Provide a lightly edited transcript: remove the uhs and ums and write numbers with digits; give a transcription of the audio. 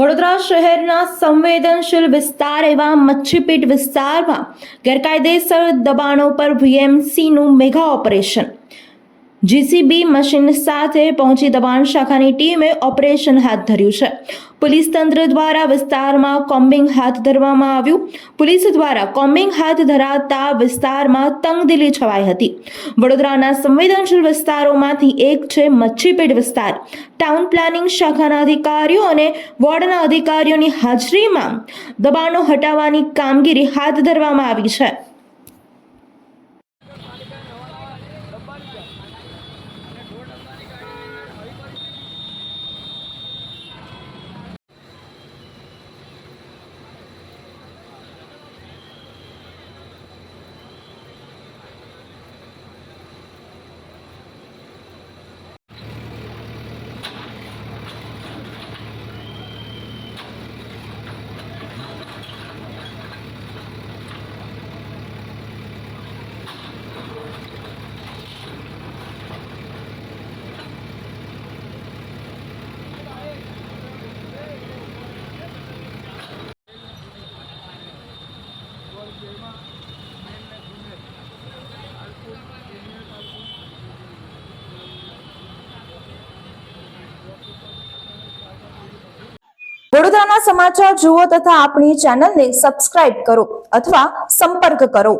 વડોદરા શહેરના સંવેદનશીલ વિસ્તાર એવા મચ્છીપીટ વિસ્તારમાં ગેરકાયદેસર દબાણો પર વીએમસીનું મેગા ઓપરેશન. જીસીબી મશીન સાથે પહોંચી દબાણ શાખાની ટીમે ઓપરેશન હાથ ધર્યું છે. પોલીસ તંત્ર દ્વારા વિસ્તારમાં કોમ્બિંગ હાથ ધરવામાં આવ્યું. પોલીસ દ્વારા કોમ્બિંગ હાથ ધરાતા વિસ્તારમાં તંગદિલી છવાઈ હતી. વડોદરાના સંવેદનશીલ વિસ્તારોમાંથી એક છે મચ્છીપીટ વિસ્તાર. ટાઉન પ્લાનિંગ શાખાના અધિકારીઓ અને વોર્ડના અધિકારીઓની હાજરીમાં દબાણો હટાવવાની કામગીરી હાથ ધરવામાં આવી છે. વડોદરાના સમાચાર જુઓ તથા આપણી ચેનલને સબસ્ક્રાઇબ કરો અથવા સંપર્ક કરો.